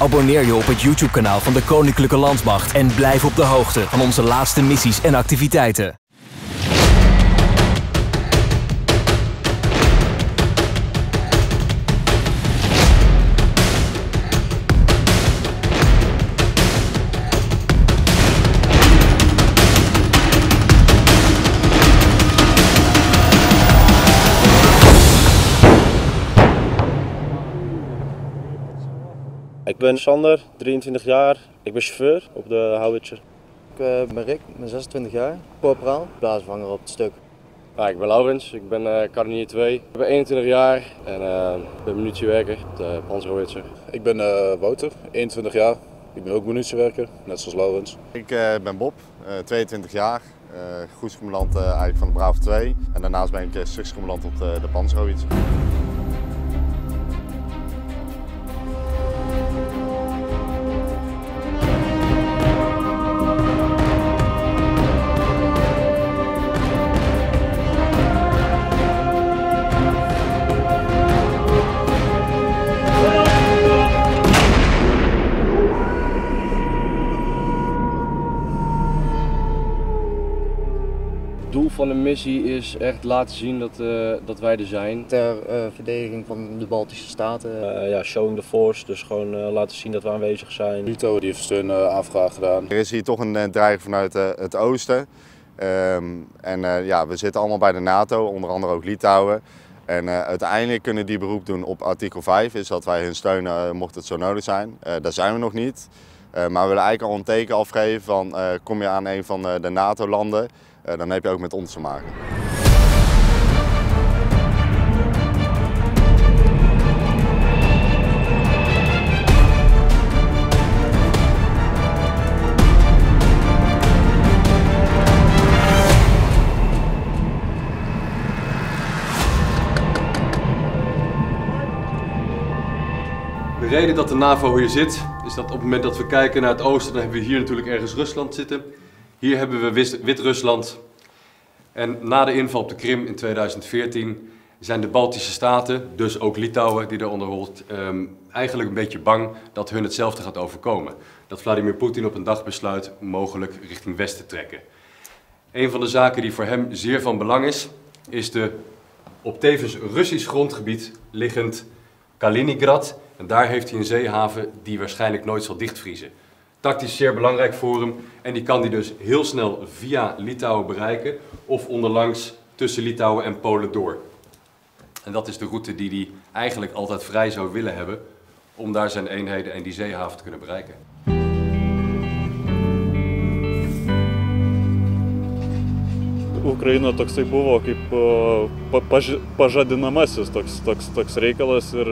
Abonneer je op het YouTube-kanaal van de Koninklijke Landmacht en blijf op de hoogte van onze laatste missies en activiteiten. Ik ben Sander, 23 jaar. Ik ben chauffeur op de Howitzer. Ik ben Rick, ik ben 26 jaar, corporaal, plaatsvanger op het stuk. Ik ben Laurens, ik ben kanonier 2. Ik ben 21 jaar en ben munitiewerker op de Panzerhowitzer. Ik ben Wouter, 21 jaar. Ik ben ook munitiewerker, net zoals Laurens. Ik ben Bob, 22 jaar, groepscommandant eigenlijk van de Bravo 2. En daarnaast ben ik stukcommandant op de Panzerhowitzer. Het doel van de missie is echt laten zien dat wij er zijn. Ter verdediging van de Baltische Staten. Showing the force, dus gewoon laten zien dat we aanwezig zijn. Lito die heeft steun aanvraag gedaan. Er is hier toch een dreiging vanuit het oosten. We zitten allemaal bij de NATO, onder andere ook Litouwen. En uiteindelijk kunnen die beroep doen op artikel 5, is dat wij hun steunen mocht het zo nodig zijn. Daar zijn we nog niet. Maar we willen eigenlijk al een teken afgeven van kom je aan een van de NATO-landen, dan heb je ook met ons te maken. De reden dat de NAVO hier zit, is dat op het moment dat we kijken naar het oosten, dan hebben we hier natuurlijk ergens Rusland zitten. Hier hebben we Wit-Rusland. En na de inval op de Krim in 2014 zijn de Baltische Staten, dus ook Litouwen die daaronder hoort, eigenlijk een beetje bang dat hun hetzelfde gaat overkomen. Dat Vladimir Poetin op een dag besluit mogelijk richting West te trekken. Een van de zaken die voor hem zeer van belang is de op tevens Russisch grondgebied liggend Kaliningrad. En daar heeft hij een zeehaven die waarschijnlijk nooit zal dichtvriezen. Tactisch zeer belangrijk voor hem en die kan hij dus heel snel via Litouwen bereiken of onderlangs tussen Litouwen en Polen door. En dat is de route die hij eigenlijk altijd vrij zou willen hebben om daar zijn eenheden en die zeehaven te kunnen bereiken. Ukraina toksai buvo kaip pažadinamasis toks reikalas ir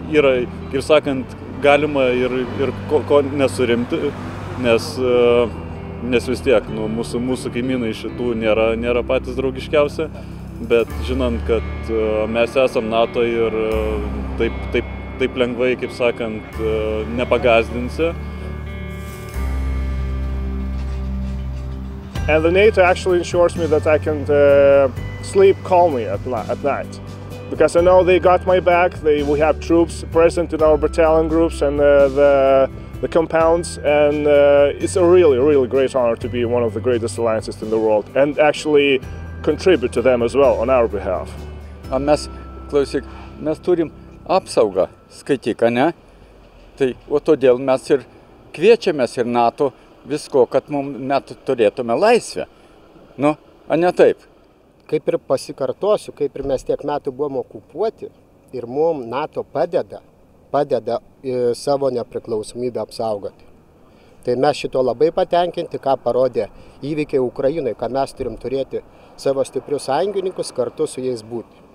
yra, kaip sakant, galima ir ko nesurimti, nes vis tiek mūsų kaimynai šitų nėra patys draugiškiausi, bet žinant, kad mes esam NATO ir taip lengvai, kaip sakant, nepagazdinsi. And the NATO actually ensures me that I can sleep calmly at night. Because I know they got my back, we have troops present in our battalion groups and the compounds, and it's a really, really great honor to be one of the greatest alliances in the world and actually contribute to them as well on our behalf. Mes, klausyk, mes turim apsaugą, skaityk, ne? Tai o todėl mes ir kviečiamės ir NATO visko, kad mes turėtume laisvę. Nu, a ne taip? Kaip ir pasikartosiu, kaip ir mes tiek metų buvom okupuoti ir mums NATO padeda savo nepriklausomybę apsaugoti. Tai mes šito labai patenkinti, ką parodė įvykiai Ukrainai, ką mes turim turėti savo stiprius sąjungininkus, kartu su jais būti.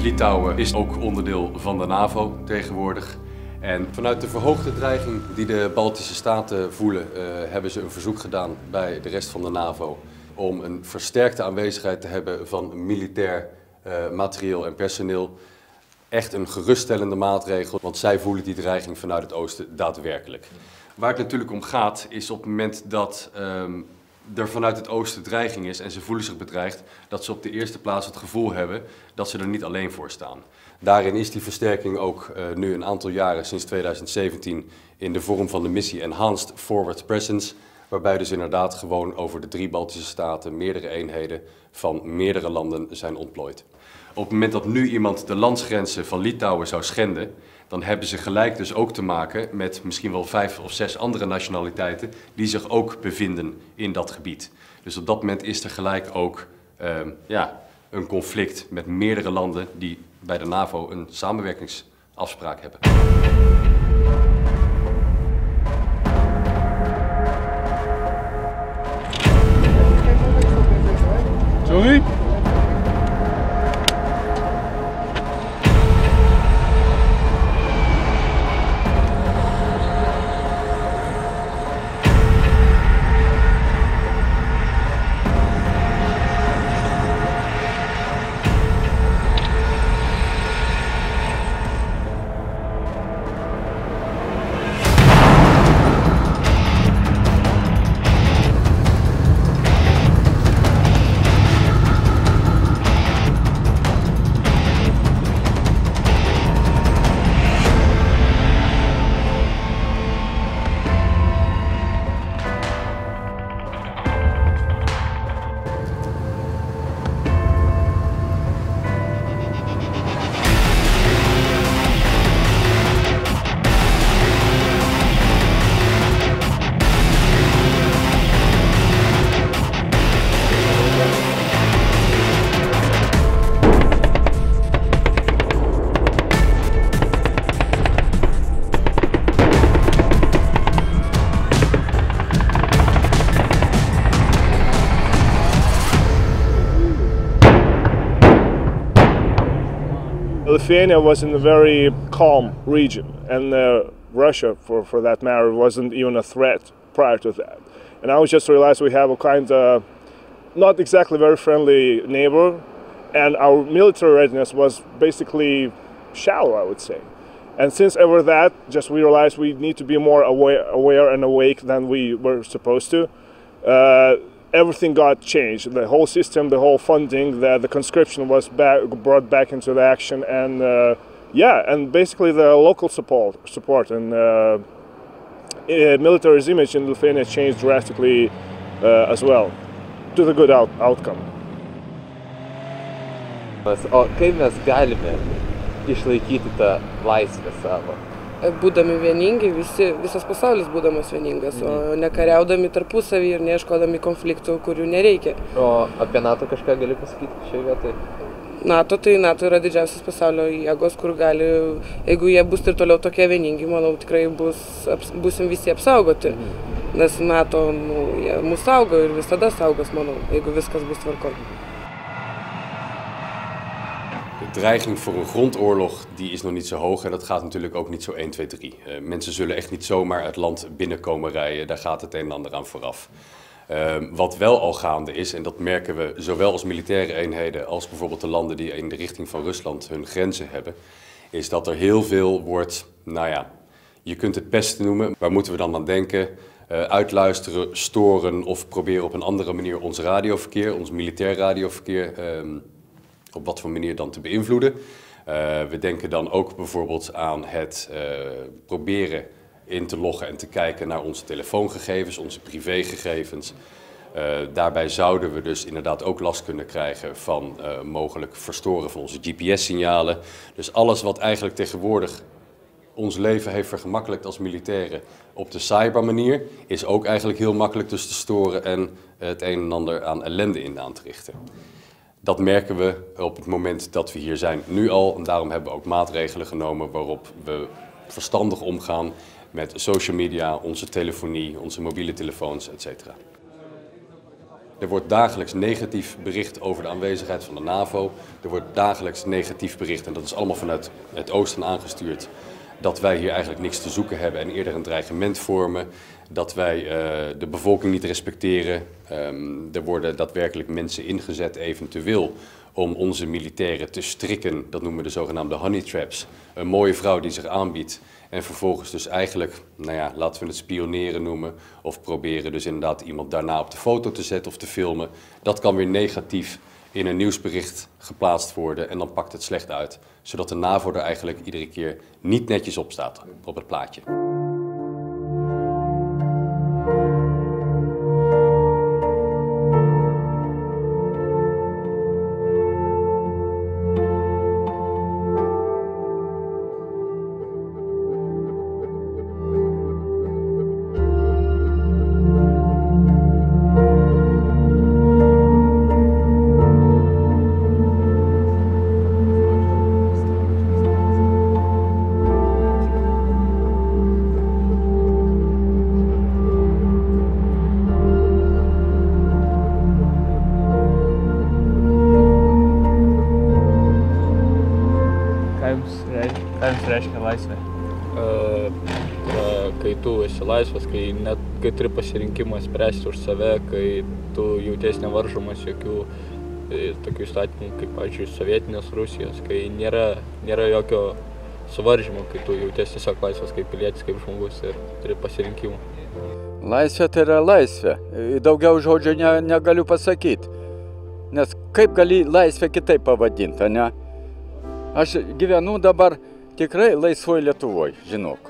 Litouwen is ook onderdeel van de NAVO tegenwoordig. En vanuit de verhoogde dreiging die de Baltische Staten voelen, hebben ze een verzoek gedaan bij de rest van de NAVO om een versterkte aanwezigheid te hebben van militair materieel en personeel. Echt een geruststellende maatregel, want zij voelen die dreiging vanuit het oosten daadwerkelijk. Waar het natuurlijk om gaat is op het moment dat er vanuit het oosten dreiging is en ze voelen zich bedreigd, dat ze op de eerste plaats het gevoel hebben dat ze er niet alleen voor staan. Daarin is die versterking ook nu een aantal jaren, sinds 2017, in de vorm van de missie Enhanced Forward Presence, waarbij dus inderdaad gewoon over de 3 Baltische staten meerdere eenheden van meerdere landen zijn ontplooid. Op het moment dat nu iemand de landsgrenzen van Litouwen zou schenden, dan hebben ze gelijk dus ook te maken met misschien wel 5 of 6 andere nationaliteiten die zich ook bevinden in dat gebied. Dus op dat moment is er gelijk ook een conflict met meerdere landen die bij de NAVO een samenwerkingsafspraak hebben. Sorry? Lithuania was in a very calm region, and Russia, for that matter, wasn't even a threat prior to that. And now we just realized we have a kind of not exactly very friendly neighbor, and our military readiness was basically shallow, I would say. And since ever that, just we realized we need to be more aware and awake than we were supposed to. Everything got changed. The whole system, the whole funding, the conscription was brought back into the action, and and basically the local support and military's image in Lithuania changed drastically as well, to the good outcome. O kaip mes galime išlaikyti tą laisvę savo? Būdami vieningi, visas pasaulis būdamas vieningas, o nekariaudami tarpusavį ir neieškodami konfliktų, kurių nereikia. O apie NATO kažką gali pasakyti šioje vietoje? NATO yra didžiausias pasaulio jėgos, kur gali, jeigu jie bus ir toliau tokie vieningi, manau, tikrai busim visi apsaugoti. Nes NATO mus saugo ir visada saugos, manau, jeigu viskas bus tvarkoj. De dreiging voor een grondoorlog die is nog niet zo hoog en dat gaat natuurlijk ook niet zo 1, 2, 3. Mensen zullen echt niet zomaar het land binnenkomen rijden, daar gaat het een en ander aan vooraf. Wat wel al gaande is, en dat merken we zowel als militaire eenheden als bijvoorbeeld de landen die in de richting van Rusland hun grenzen hebben, is dat er heel veel wordt, je kunt het pesten noemen, waar moeten we dan aan denken? Uitluisteren, storen of proberen op een andere manier ons radioverkeer, ons militair radioverkeer, op wat voor manier dan te beïnvloeden. We denken dan ook bijvoorbeeld aan het proberen in te loggen en te kijken naar onze telefoongegevens, onze privégegevens. Daarbij zouden we dus inderdaad ook last kunnen krijgen van mogelijk verstoren van onze GPS-signalen. Dus alles wat eigenlijk tegenwoordig ons leven heeft vergemakkelijkt als militairen op de cybermanier, is ook eigenlijk heel makkelijk dus te storen en het een en ander aan ellende in aan te richten. Dat merken we op het moment dat we hier zijn nu al en daarom hebben we ook maatregelen genomen waarop we verstandig omgaan met social media, onze telefonie, onze mobiele telefoons, etc. Er wordt dagelijks negatief bericht over de aanwezigheid van de NAVO. Er wordt dagelijks negatief bericht, en dat is allemaal vanuit het oosten aangestuurd, dat wij hier eigenlijk niks te zoeken hebben en eerder een dreigement vormen. Dat wij de bevolking niet respecteren. Er worden daadwerkelijk mensen ingezet eventueel om onze militairen te strikken. Dat noemen we de zogenaamde honey traps. Een mooie vrouw die zich aanbiedt en vervolgens dus eigenlijk, nou ja, laten we het spioneren noemen. Of proberen dus inderdaad iemand daarna op de foto te zetten of te filmen. Dat kan weer negatief in een nieuwsbericht geplaatst worden en dan pakt het slecht uit. Zodat de NAVO er eigenlijk iedere keer niet netjes op staat op het plaatje. Ką jums reiškia laisvė? Kai tu esi laisvas, kai turi pasirinkimą spręsti už save, kai tu jautiesi nevaržomas jokių tokių įstatymų, kaip, pavyzdžiui, sovietinės Rusijos, kai nėra jokio suvaržymo, kai tu jautiesi tiesiog laisvas kaip pilietis, kaip žmogus ir turi pasirinkimą. Laisvė tai yra laisvė. Daugiau žodžio negaliu pasakyti. Nes kaip gali laisvę kitaip pavadinti, ne? Aš gyvenu dabar tikrai laisvoj Lietuvoj, žinok.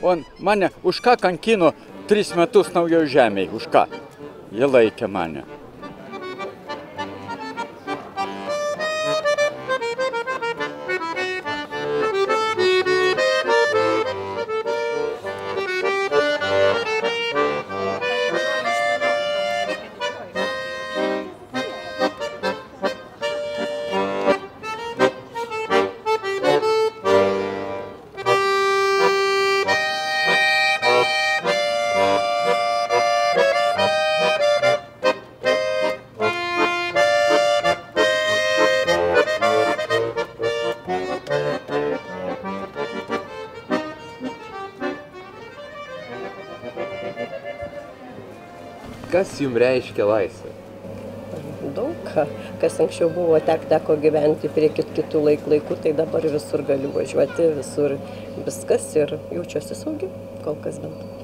O mane už ką kankino 3 metus Naujoj Žemėj, už ką? Jie laikė mane. Kas jums reiškia laisvė? Daug ką. Kas anksčiau buvo, teko gyventi prie kitų laikų, tai dabar visur galiu važiuoti, visur viskas ir jaučiuosi saugi, kol kas bent.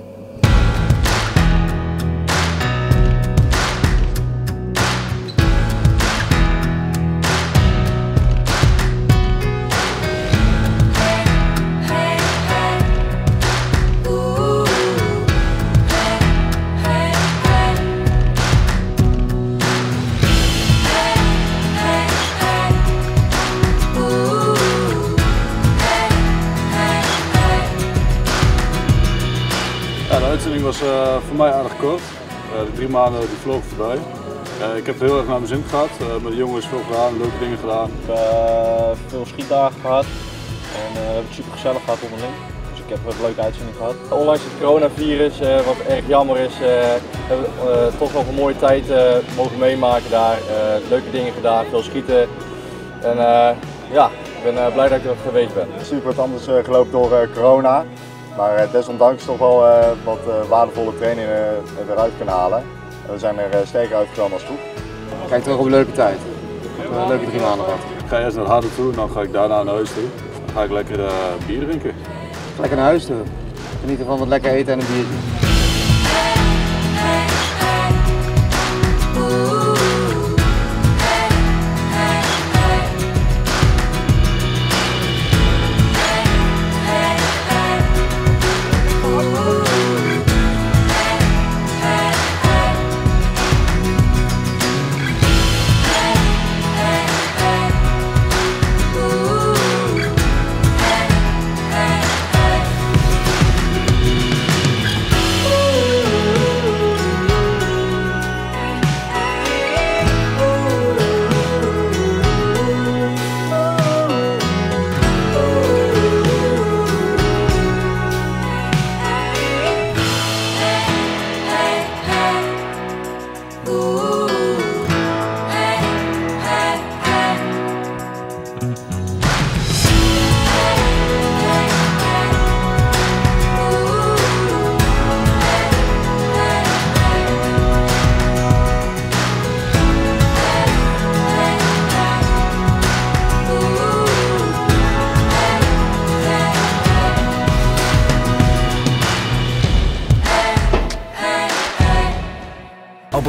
De uitzending was voor mij aardig kort. De 3 maanden die vlogen voorbij. Ik heb het heel erg naar mijn zin gehad. Met de jongens veel gedaan, leuke dingen gedaan. Ik heb veel schietdagen gehad en we hebben het super gezellig gehad onderling. Dus ik heb een leuke uitzending gehad. Ondanks het coronavirus, wat erg jammer is, hebben we toch nog een mooie tijd mogen meemaken daar. Leuke dingen gedaan, veel schieten. En ja, ik ben blij dat ik er geweest ben. Super wat anders gelopen door corona. Maar desondanks toch wel wat waardevolle trainingen eruit kunnen halen. We zijn er sterker uitgekomen als groep. Kijk terug op een leuke tijd. Een leuke 3 maanden gehad. Ik ga eerst naar het harde toe en dan ga ik daarna naar huis toe. Dan ga ik lekker bier drinken. Lekker naar huis toe. Genieten van wat lekker eten en een biertje.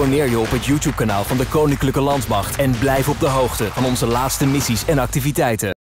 Abonneer je op het YouTube-kanaal van de Koninklijke Landmacht en blijf op de hoogte van onze laatste missies en activiteiten.